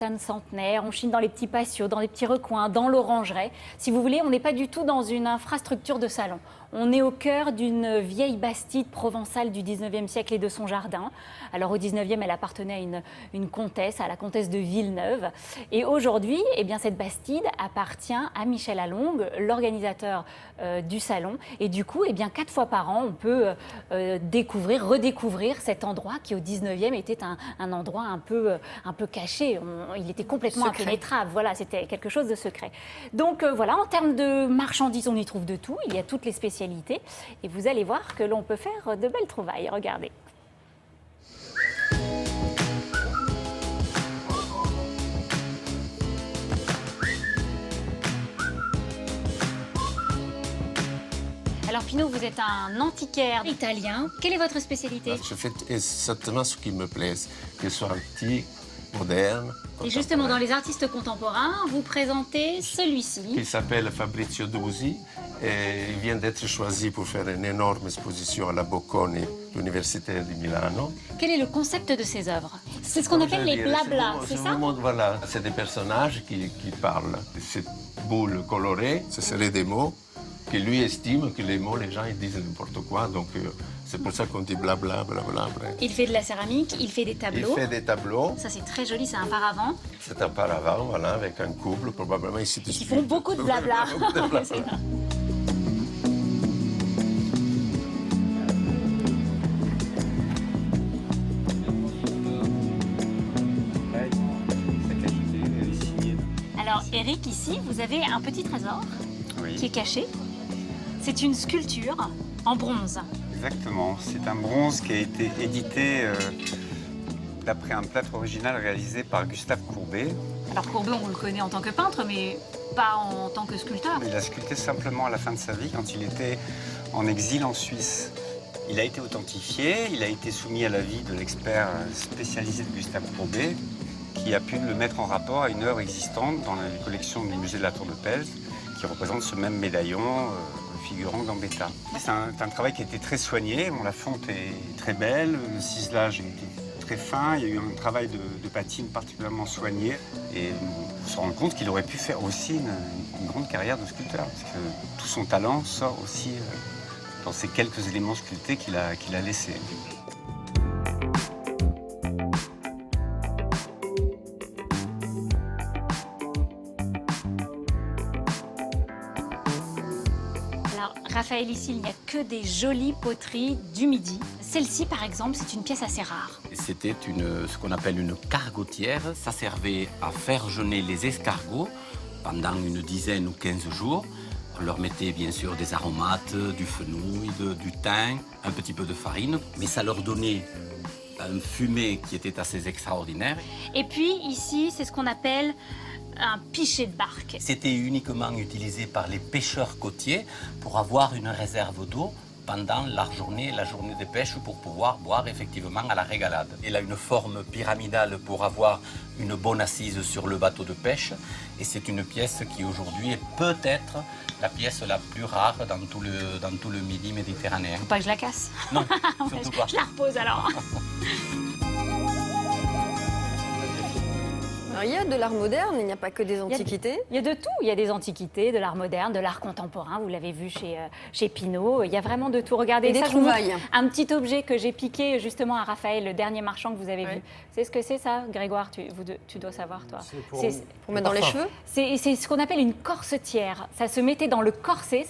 Centenaire, on chine dans les petits patios, dans les petits recoins, dans l'orangerie. Si vous voulez, on n'est pas du tout dans une infrastructure de salon. On est au cœur d'une vieille bastide provençale du 19e siècle et de son jardin. Alors au 19e, elle appartenait à une comtesse, à la comtesse de Villeneuve. Et aujourd'hui, eh bien, cette bastide appartient à Michel Alongue, l'organisateur du salon. Et du coup, eh bien, 4 fois par an, on peut redécouvrir cet endroit qui au 19e était un endroit un peu caché. Il était complètement impénétrable. Voilà, c'était quelque chose de secret. Donc voilà, en termes de marchandises, on y trouve de tout. Il y a toutes les spécialités. Et vous allez voir que l'on peut faire de belles trouvailles. Regardez. Alors Pino, vous êtes un antiquaire italien. Quelle est votre spécialité? Je fais exactement ce qui me plaît, qu'ils soient antiques, modernes. Et justement, dans les artistes contemporains, vous présentez celui-ci. Il s'appelle Fabrizio Dusi et il vient d'être choisi pour faire une énorme exposition à la Bocconi, l'Université de Milano. Quel est le concept de ces œuvres? C'est ce qu'on appelle les blabla, c'est ça? Voilà, c'est des personnages qui parlent. Cette boule colorée, ce seraient des mots que lui estime que les mots, les gens ils disent n'importe quoi. Donc c'est pour ça qu'on dit blabla, blabla. Il fait de la céramique, il fait des tableaux. Il fait des tableaux. Ça c'est très joli, c'est un paravent. C'est un paravent, voilà, avec un couple, probablement ici. Ils font beaucoup de blabla. Alors Eric, ici, vous avez un petit trésor qui est caché. C'est une sculpture en bronze. Exactement. C'est un bronze qui a été édité d'après un plâtre original réalisé par Gustave Courbet. Alors Courbet, on le connaît en tant que peintre, mais pas en tant que sculpteur. Il a sculpté simplement à la fin de sa vie, quand il était en exil en Suisse. Il a été authentifié, il a été soumis à l'avis de l'expert spécialisé de Gustave Courbet, qui a pu le mettre en rapport à une œuvre existante dans les collections du musée de la Tour de Pels, qui représente ce même médaillon figurant Gambetta. C'est un travail qui a été très soigné. Bon, la fonte est très belle, le ciselage a été très fin, il y a eu un travail de patine particulièrement soigné. Et on se rend compte qu'il aurait pu faire aussi une grande carrière de sculpteur, parce que tout son talent sort aussi dans ces quelques éléments sculptés qu'il a laissés. Raphaël, ici, il n'y a que des jolies poteries du Midi. Celle-ci, par exemple, c'est une pièce assez rare. C'était ce qu'on appelle une cargotière. Ça servait à faire jeûner les escargots pendant une dizaine ou 15 jours. On leur mettait bien sûr des aromates, du fenouil, du thym, un petit peu de farine. Mais ça leur donnait un fumet qui était assez extraordinaire. Et puis, ici, c'est ce qu'on appelle un pichet de barque. C'était uniquement utilisé par les pêcheurs côtiers pour avoir une réserve d'eau pendant la journée de pêche pour pouvoir boire effectivement à la régalade. Elle a une forme pyramidale pour avoir une bonne assise sur le bateau de pêche et c'est une pièce qui aujourd'hui est peut-être la pièce la plus rare dans tout le Midi méditerranéen. Faut pas que je la casse. Non, surtout pas. Je la repose alors. Alors, il y a de l'art moderne, il n'y a pas que des antiquités. Il y a de tout. Il y a des antiquités, de l'art moderne, de l'art contemporain. Vous l'avez vu chez Pinault. Il y a vraiment de tout. Regardez et ça. des trouvailles. Un petit objet que j'ai piqué justement à Raphaël, le dernier marchand que vous avez vu. Vous savez ce que c'est ça, Grégoire? Tu dois savoir, toi. Pour mettre dans les cheveux. C'est ce qu'on appelle une corsetière. Ça se mettait dans le corset.